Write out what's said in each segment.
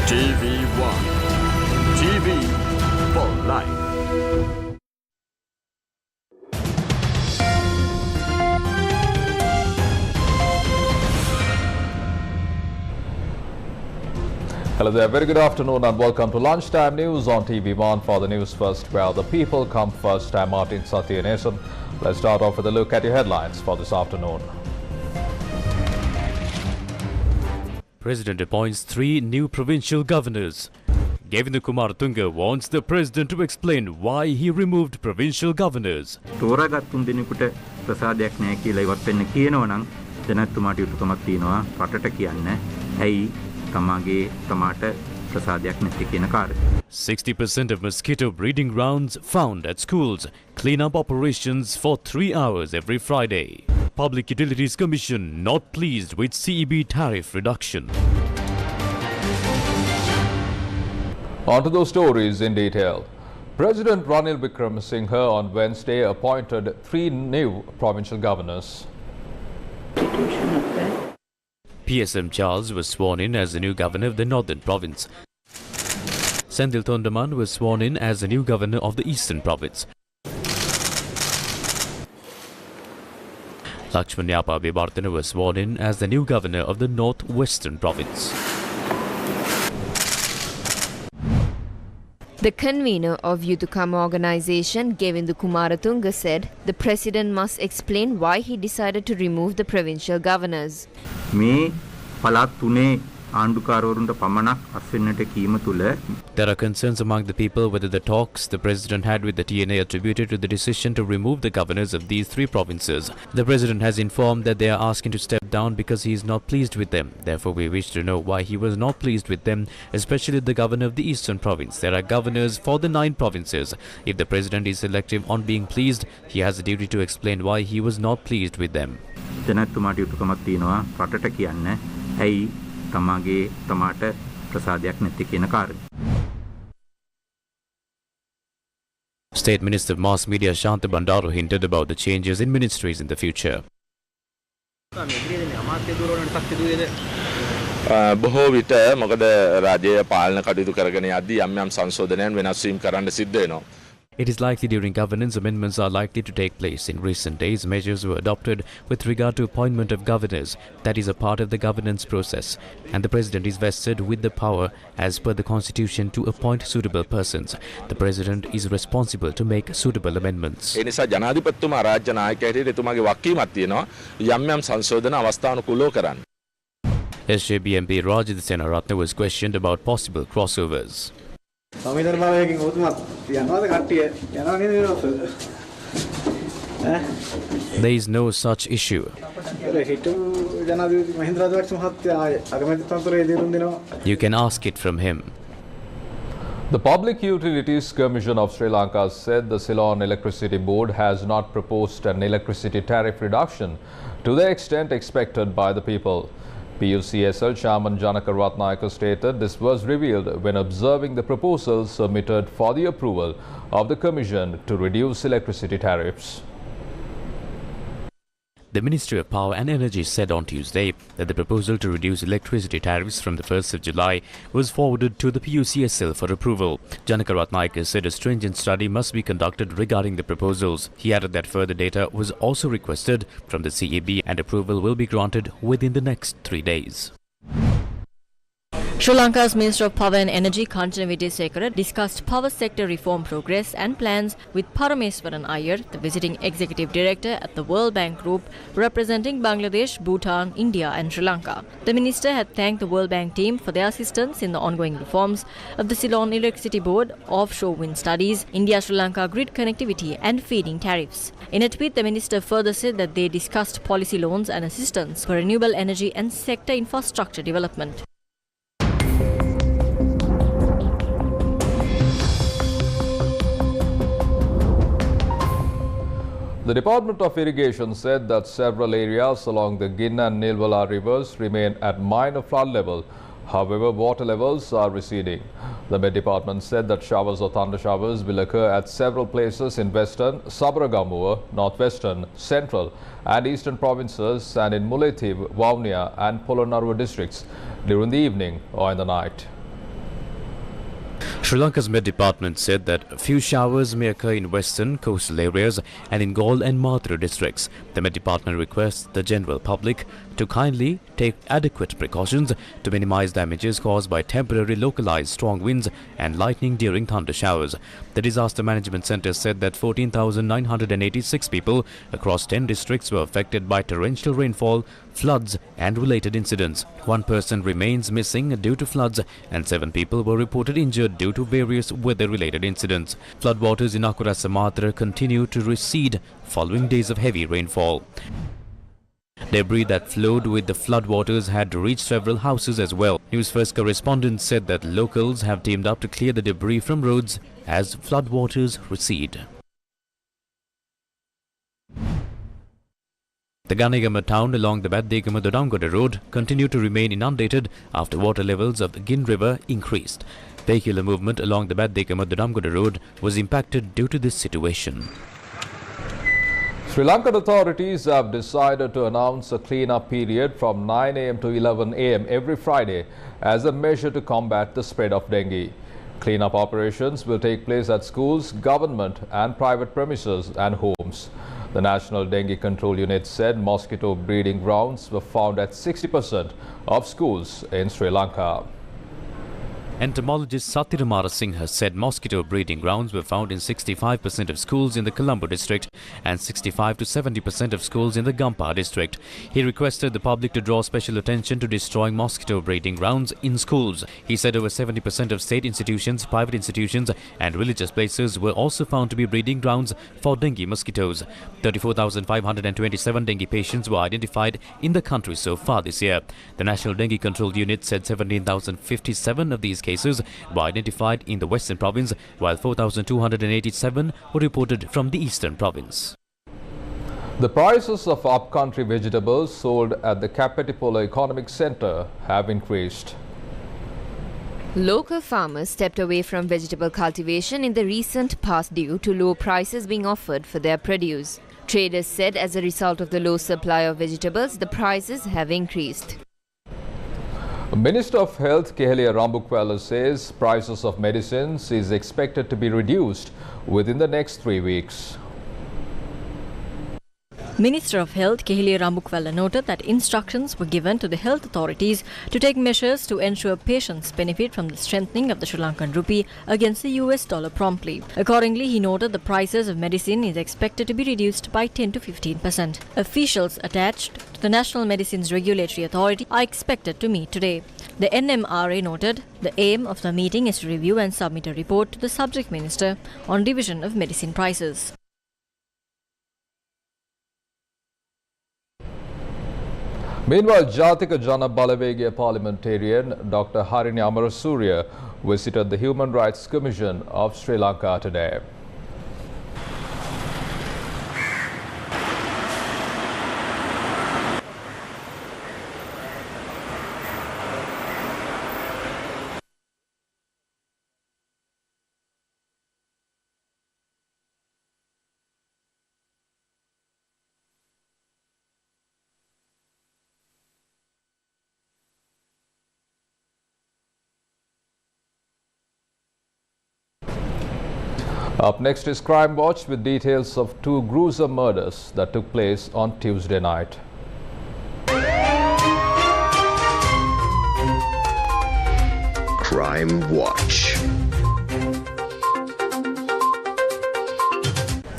TV1 TV for life. Hello there, very good afternoon and welcome to Lunchtime News on TV1 for the news first where the people come first. I'm Martin Satyanesan. Let's start off with a look at your headlines for this afternoon. President appoints 3 new provincial governors. Govinda Kumaratunga wants the president to explain why he removed provincial governors. තෝරාගත්තුන් දිනකට ප්‍රසාදයක් නැහැ කියලා ඉවත් වෙන්න කියනවනම් ජනතුමාට යුතුයකමක් තියෙනවා රටට කියන්න. ඇයි තමාට ප්‍රසාදයක් නැති කියන කාර්යය. 60% of mosquito breeding grounds found at schools. Clean-up operations for 3 hours every Friday. Public Utilities Commission not pleased with CEB tariff reduction. On to those stories in detail. President Ranil Wickremesinghe on Wednesday appointed 3 new provincial governors. PSM Charles was sworn in as the new governor of the Northern Province. Senthil Tondaman was sworn in as the new governor of the Eastern Province. Lakshman Yapa Bibartana was sworn in as the new governor of the North-Western Province. The convener of Yuthukama organisation, Govinda Kumaratunga, said the president must explain why he decided to remove the provincial governors. මේ පළාත් තුනේ ආණ්ඩුකාරවරුන්ට පමණක් අස්වෙන්නට කීම තුළ There are concerns among the people whether the talks the president had with the TNA attributed to the decision to remove the governors of these 3 provinces. The president has informed that they are asking to step down because he is not pleased with them. Therefore, we wish to know why he was not pleased with them, especially the governor of the Eastern Province. There are governors for the 9 provinces. If the president is selective on being pleased, he has a duty to explain why he was not pleased with them. ජනතුමාට යුතුයකමක් තියෙනවා රටට කියන්න. ඇයි තමාට ප්‍රසාදයක් නැති කියන කාර්යය. State Minister of Mass Media Shanta Bandaru hinted about the changes in ministries in the future. බොහෝ විට මොකද රාජ්‍ය පාලන කටයුතු කරගෙන යද්දී යම් සංශෝධනයන් වෙනස් වීම කරන්න සිද්ධ වෙනවා. It is likely during governance amendments are likely to take place. In recent days, measures were adopted with regard to appointment of governors. That is a part of the governance process. And the president is vested with the power, as per the constitution, to appoint suitable persons. The president is responsible to make suitable amendments. ඒ නිසා ජනාධිපතිතුමා රාජ්‍ය නායකයෙක් හැටියට එතුමාගේ වගකීමක් තියෙනවා යම් සංශෝධන අවස්ථානුකූලව කරන්න. SJB MP Rajit Senaratne was questioned about possible crossovers. There is no such issue. You can ask it from him. The Public Utilities Commission of Sri Lanka said the Ceylon Electricity Board has not proposed an electricity tariff reduction to the extent expected by the people. PUCSL Chairman Janaka Ratnayaka stated this was revealed when observing the proposals submitted for the approval of the Commission to reduce electricity tariffs. The Ministry of Power and Energy said on Tuesday that the proposal to reduce electricity tariffs from the 1st of July was forwarded to the PUCSL for approval. Janaka Ratnayaka said a stringent study must be conducted regarding the proposals. He added that further data was also requested from the CEB and approval will be granted within the next 3 days. Sri Lanka's Minister of Power and Energy Kanchana Wijesekara discussed power sector reform progress and plans with Parameswaran Iyer, the visiting executive director at the World Bank Group representing Bangladesh, Bhutan, India and Sri Lanka. The minister had thanked the World Bank team for their assistance in the ongoing reforms of the Ceylon Electricity Board, offshore wind studies, India-Sri Lanka grid connectivity and feed-in tariffs. In a tweet, the minister further said that they discussed policy loans and assistance for renewable energy and sector infrastructure development. The Department of Irrigation said that several areas along the Gin and Nilwala rivers remain at minor flood level. However, water levels are receding. The Met Department said that showers or thunder showers will occur at several places in western, Sabaragamuwa, northwestern, central and eastern provinces and in Mullaitivu, Vavuniya and Polonnaruwa districts during the evening or in the night. Sri Lanka's Met Department said that a few showers may occur in western coastal areas and in Galle and Mathura districts. The Met Department requests the general public to kindly take adequate precautions to minimize damages caused by temporary localized strong winds and lightning during thunder showers. The Disaster Management Centre said that 14,986 people across 10 districts were affected by torrential rainfall, floods and related incidents. One person remains missing due to floods and 7 people were reported injured due to various weather-related incidents. Floodwaters in Akurasa Mathura continue to recede following days of heavy rainfall. Debris that flowed with the floodwaters had reached several houses as well. News First correspondents said that locals have teamed up to clear the debris from roads as floodwaters recede. The Ganegama town along the Baddegama-Dodamgoda road continued to remain inundated after water levels of the Gin River increased. Vehicular movement along the Baddegama-Dodamgoda road was impacted due to this situation. Sri Lankan authorities have decided to announce a clean-up period from 9 a.m. to 11 a.m. every Friday as a measure to combat the spread of dengue. Clean-up operations will take place at schools, government and private premises and homes. The National Dengue Control Unit said mosquito breeding grounds were found at 60% of schools in Sri Lanka. Entomologist Sathiramara Singh said mosquito breeding grounds were found in 65% of schools in the Colombo district and 65 to 70% of schools in the Gampa district. He requested the public to draw special attention to destroying mosquito breeding grounds in schools. He said over 70% of state institutions, private institutions and religious places were also found to be breeding grounds for dengue mosquitoes. 34,527 dengue patients were identified in the country so far this year. The National Dengue Control Unit said 17,057 of these cases were identified in the Western Province, while 4,287 were reported from the Eastern Province. The prices of upcountry vegetables sold at the Kapetipola Economic Centre have increased. Local farmers stepped away from vegetable cultivation in the recent past due to low prices being offered for their produce. Traders said as a result of the low supply of vegetables, the prices have increased. Minister of Health Kehelia Rambukwala says prices of medicines is expected to be reduced within the next 3 weeks. Minister of Health Kehelia Rambukwala noted that instructions were given to the health authorities to take measures to ensure patients benefit from the strengthening of the Sri Lankan rupee against the US dollar promptly. Accordingly, he noted the prices of medicine is expected to be reduced by 10 to 15%. Officials attached to the National Medicines Regulatory Authority are expected to meet today. The NMRA noted the aim of the meeting is to review and submit a report to the subject minister on revision of medicine prices. Meanwhile, Jatika Jana Balavegia parliamentarian Dr. Harini Amarasuriya visited the Human Rights Commission of Sri Lanka today. Up next is Crime Watch with details of 2 gruesome murders that took place on Tuesday night. Crime Watch.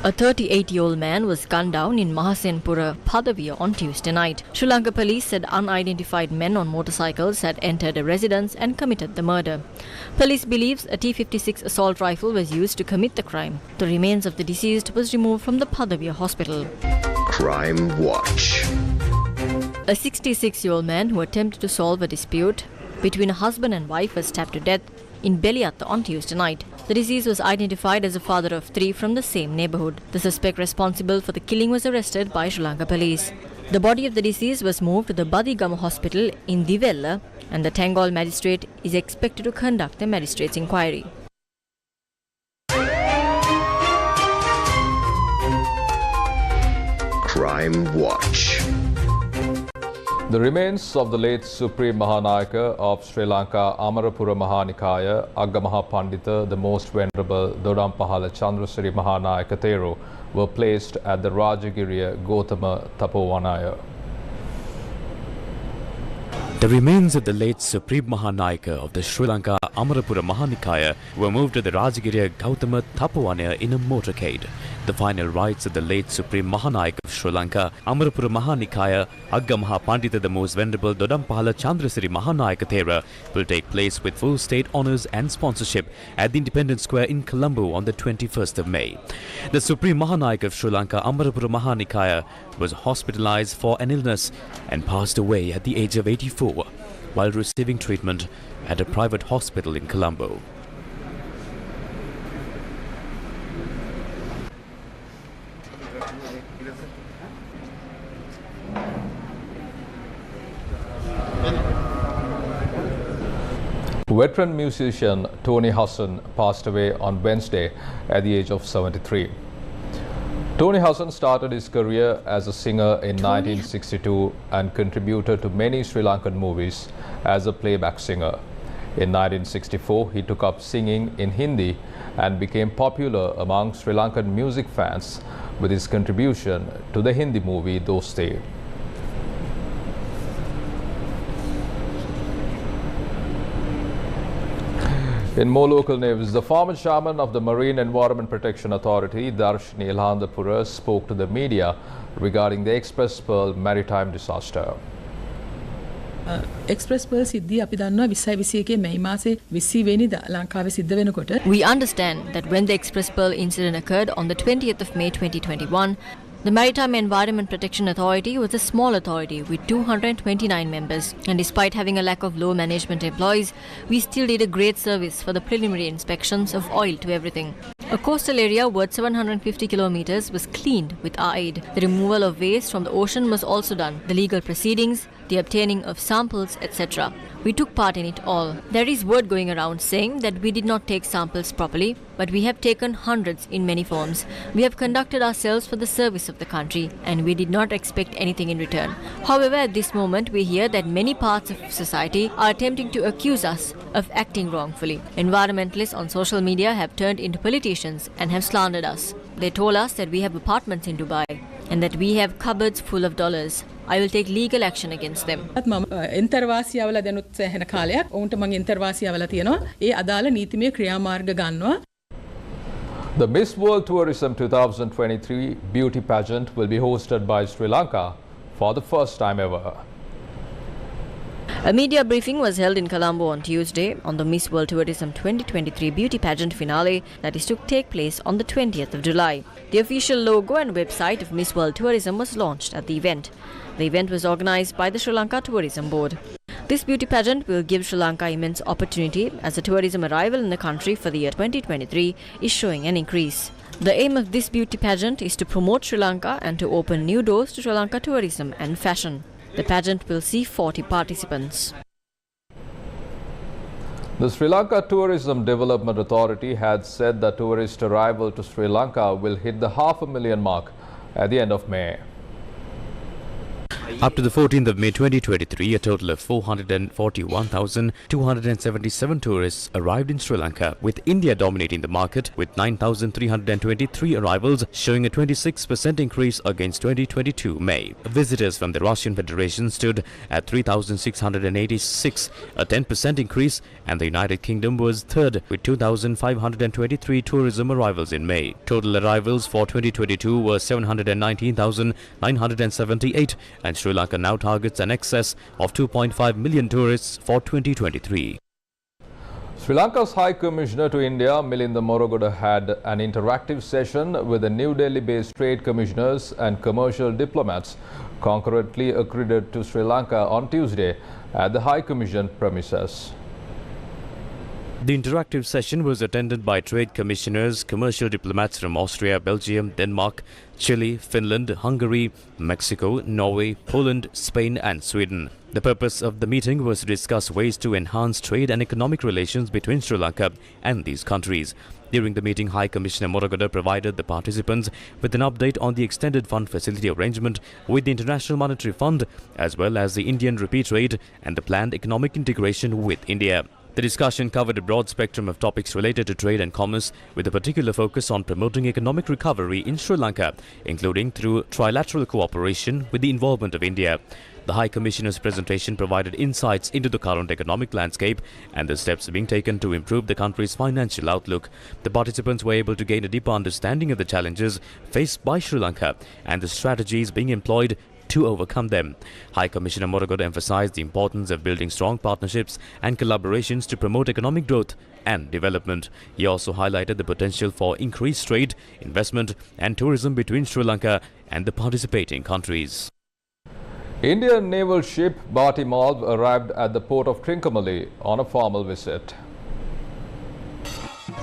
A 38-year-old man was gunned down in Mahasenpura, Padaviya on Tuesday night. Sri Lanka police said unidentified men on motorcycles had entered a residence and committed the murder. Police believes a T-56 assault rifle was used to commit the crime. The remains of the deceased was removed from the Padaviya hospital. Crime Watch. A 66-year-old man who attempted to solve a dispute between a husband and wife was stabbed to death in Beliatta on Tuesday night. The deceased was identified as a father of 3 from the same neighborhood. The suspect responsible for the killing was arrested by Sri Lanka police. The body of the deceased was moved to the Badigama hospital in Divella, and the Tangol magistrate is expected to conduct the magistrate's inquiry. Crime Watch. The remains of the late Supreme Mahanikaya of Sri Lanka, Amarapura Mahanikaya, Agamaha Pandita, the most venerable Dodampahala Chandrasiri Mahanayaka Theru, were placed at the Rajagiriya Gautama Tapowanaya. The remains of the late Supreme Mahanayaka of the Sri Lanka Amarapura Mahanikaya were moved to the Rajagiriya Gautama Tapowanaya in a motorcade. The final rites of the late Supreme Mahanayaka of Sri Lanka Amarapura Mahanikaya Agamaha Pandita, the most venerable Dodampahala Chandrasiri Mahanayaka Thera, will take place with full state honours and sponsorship at the Independence Square in Colombo on the 21st of May. The Supreme Mahanayaka of Sri Lanka Amarapura Mahanikaya was hospitalised for an illness and passed away at the age of 84 while receiving treatment at a private hospital in Colombo. Veteran musician Tony Hassan passed away on Wednesday at the age of 73. Tony Hassan started his career as a singer in 1962 and contributed to many Sri Lankan movies as a playback singer. In 1964, he took up singing in Hindi and became popular among Sri Lankan music fans with his contribution to the Hindi movie Doste. In more local news, the former chairman of the Marine Environment Protection Authority, Darshini Ilhandapura, spoke to the media regarding the Express Pearl maritime disaster. Express Pearl සිද්ධිය අපි දන්නවා 2021 මැයි මාසේ 20 වෙනිදා ලංකාවේ සිද්ධ වෙනකොට We understand that when the Express Pearl incident occurred on the 20th of May 2021, the Maritime Environment Protection Authority was a small authority with 229 members, and despite having a lack of low management employees, we still did a great service for the preliminary inspections of oil to everything. A coastal area worth 750 kilometers was cleaned with our aid. The removal of waste from the ocean was also done. The legal proceedings, the obtaining of samples, etc. We took part in it all. There is word going around saying that we did not take samples properly, but we have taken hundreds in many forms. We have conducted ourselves for the service of the country, and we did not expect anything in return. However, at this moment, we hear that many parts of society are attempting to accuse us of acting wrongfully. Environmentalists on social media have turned into politicians and have slandered us. They told us that we have apartments in Dubai and that we have cupboards full of dollars. I will take legal action against them. මම ඉන්ටර්වාසියාවල දැනුත් සෑහෙන කාලයක් ඔවුන්ට මම ඉන්ටර්වාසියාවල තියෙනවා ඒ අදාළ නීතිමය ක්‍රියාමාර්ග ගන්නවා. The Miss World Tourism 2023 beauty pageant will be hosted by Sri Lanka for the first time ever. A media briefing was held in Colombo on Tuesday on the Miss World Tourism 2023 beauty pageant finale that is to take place on the 20th of July. The official logo and website of Miss World Tourism was launched at the event. The event was organized by the Sri Lanka Tourism Board. This beauty pageant will give Sri Lanka immense opportunity as the tourism arrival in the country for the year 2023 is showing an increase. The aim of this beauty pageant is to promote Sri Lanka and to open new doors to Sri Lanka tourism and fashion. The pageant will see 40 participants. The Sri Lanka Tourism Development Authority had said that tourist arrival to Sri Lanka will hit the 500,000 mark at the end of May. Up to the 14th of May 2023, a total of 441,277 tourists arrived in Sri Lanka, with India dominating the market with 9,323 arrivals, showing a 26% increase against 2022 May. Visitors from the Russian Federation stood at 3,686, a 10% increase, and the United Kingdom was third with 2,523 tourism arrivals in May. Total arrivals for 2022 were 719,978, and Sri Lanka now targets an excess of 2.5 million tourists for 2023. Sri Lanka's High Commissioner to India, Milinda Morogoda, had an interactive session with the New Delhi-based trade commissioners and commercial diplomats concurrently accredited to Sri Lanka on Tuesday at the High Commission premises. The interactive session was attended by trade commissioners, commercial diplomats from Austria, Belgium, Denmark, Chile, Finland, Hungary, Mexico, Norway, Poland, Spain and Sweden. The purpose of the meeting was to discuss ways to enhance trade and economic relations between Sri Lanka and these countries. During the meeting, High Commissioner Moragada provided the participants with an update on the extended fund facility arrangement with the International Monetary Fund, as well as the Indian rupee trade and the planned economic integration with India. The discussion covered a broad spectrum of topics related to trade and commerce, with a particular focus on promoting economic recovery in Sri Lanka, including through trilateral cooperation with the involvement of India. The High Commissioner's presentation provided insights into the current economic landscape and the steps being taken to improve the country's financial outlook. The participants were able to gain a deeper understanding of the challenges faced by Sri Lanka and the strategies being employed to overcome them. High Commissioner Moragada emphasized the importance of building strong partnerships and collaborations to promote economic growth and development. He also highlighted the potential for increased trade, investment and tourism between Sri Lanka and the participating countries. Indian naval ship Batimal arrived at the port of Trincomalee on a formal visit.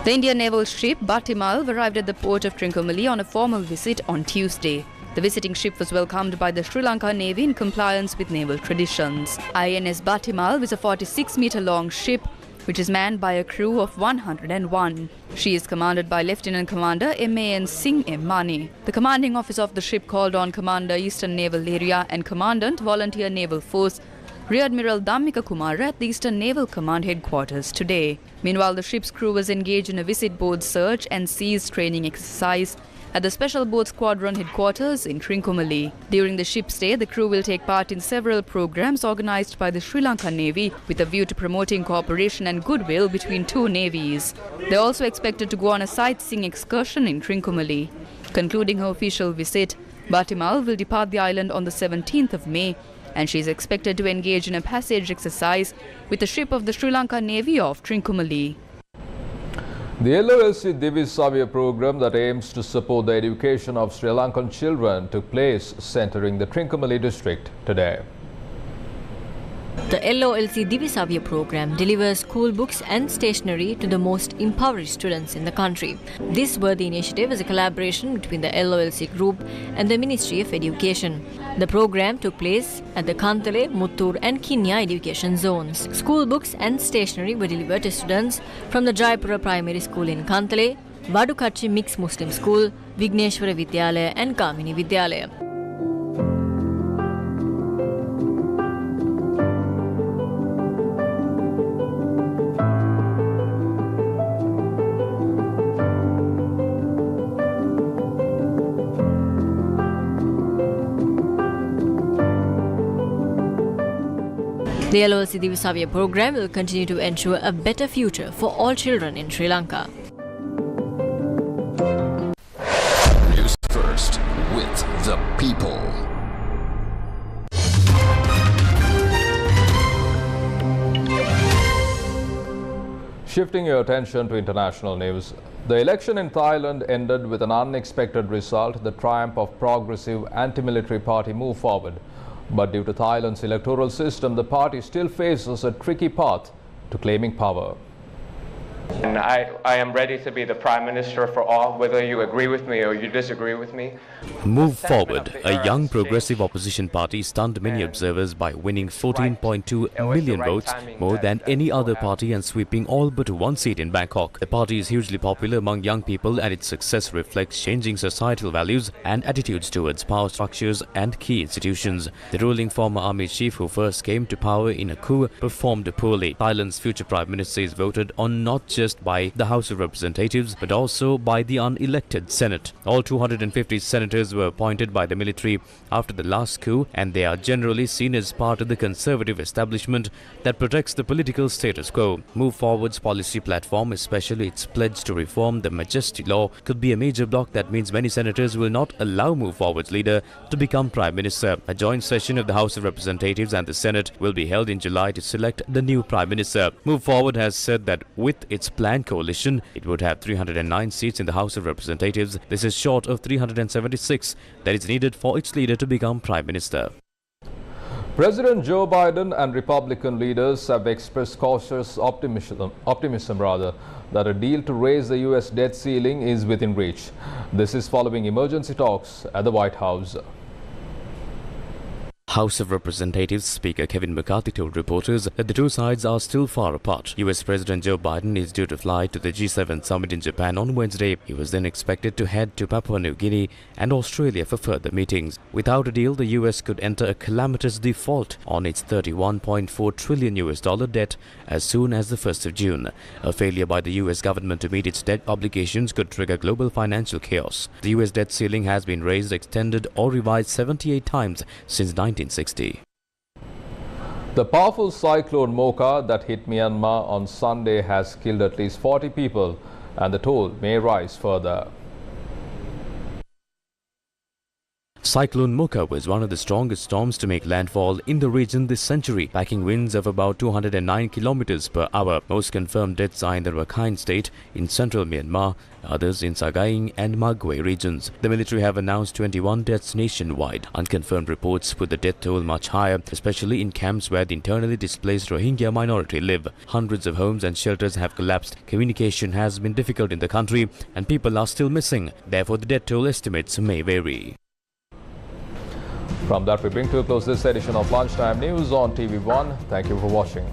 The Indian naval ship Batimal arrived at the port of Trincomalee on a formal visit on Tuesday. The visiting ship was welcomed by the Sri Lanka Navy in compliance with naval traditions. INS Batimal is a 46-meter-long ship which is manned by a crew of 101. She is commanded by Lieutenant Commander MAN Singh M. Mani. The commanding officer of the ship called on Commander Eastern Naval Area and Commandant Volunteer Naval Force Rear Admiral Dhammika Kumar at the Eastern Naval Command headquarters today. Meanwhile, the ship's crew was engaged in a visit board search and seas training exercise at the Special Boat Squadron headquarters in Trincomalee. During the ship's stay, the crew will take part in several programs organized by the Sri Lanka Navy with a view to promoting cooperation and goodwill between two navies. They are also expected to go on a sightseeing excursion in Trincomalee. Concluding her official visit, Batimal will depart the island on the 17th of May, and she is expected to engage in a passage exercise with a ship of the Sri Lanka Navy off Trincomalee. The LOLC Divi Savya program that aims to support the education of Sri Lankan children took place centering the Trincomalee district today. The LOLC Divisavya program delivers school books and stationery to the most impoverished students in the country. This worthy initiative is a collaboration between the LOLC group and the Ministry of Education. The program took place at the Kantale, Muttur and Kinya education zones. School books and stationery were delivered to students from the Jayapura Primary School in Kantale, Vadukachi Mixed Muslim School, Vigneshwara Vidyalaya and Kamini Vidyalaya. The LOLC Divisavya program will continue to ensure a better future for all children in Sri Lanka. News first with the people. Shifting your attention to international news, the election in Thailand ended with an unexpected result, the triumph of progressive anti-military party Move Forward. But due to Thailand's electoral system, the party still faces a tricky path to claiming power. And I am ready to be the Prime Minister for all, whether you agree with me or you disagree with me. Move Forward, a young progressive opposition party, stunned many observers by winning 14.2 million votes, more than any other party, and sweeping all but one seat in Bangkok. The party is hugely popular among young people, and its success reflects changing societal values and attitudes towards power structures and key institutions. The ruling former army chief, who first came to power in a coup, performed poorly. Thailand's future Prime Minister is voted on not just by the House of Representatives, but also by the unelected Senate. All 250 senators were appointed by the military after the last coup, and they are generally seen as part of the conservative establishment that protects the political status quo. Move Forward's policy platform, especially its pledge to reform the Majesty law, could be a major block that means many senators will not allow Move Forward's leader to become Prime Minister. A joint session of the House of Representatives and the Senate will be held in July to select the new Prime Minister. Move Forward has said that with its planned coalition, it would have 309 seats in the House of Representatives. This is short of 376 that is needed for its leader to become Prime Minister. President Joe Biden and Republican leaders have expressed cautious optimism that a deal to raise the U.S. debt ceiling is within reach. This is following emergency talks at the White House. House of Representatives Speaker Kevin McCarthy told reporters that the two sides are still far apart. US President Joe Biden is due to fly to the G7 summit in Japan on Wednesday. He was then expected to head to Papua New Guinea and Australia for further meetings. Without a deal, the US could enter a calamitous default on its $31.4 trillion debt as soon as the 1st of June. A failure by the US government to meet its debt obligations could trigger global financial chaos. The US debt ceiling has been raised, extended or revised 78 times since 1960. The powerful Cyclone Muca that hit Myanmar on Sunday has killed at least 40 people, and the toll may rise further. Cyclone Muca was one of the strongest storms to make landfall in the region this century, packing winds of about 209 kilometers per hour. Most confirmed deaths are in the Rakhine state in central Myanmar, others in Sagaing and Magwe regions. The military have announced 21 deaths nationwide. Unconfirmed reports put the death toll much higher, especially in camps where the internally displaced Rohingya minority live. Hundreds of homes and shelters have collapsed. Communication has been difficult in the country and people are still missing. Therefore, the death toll estimates may vary. From that, we bring to a close this edition of Lunchtime News on TV1. Thank you for watching.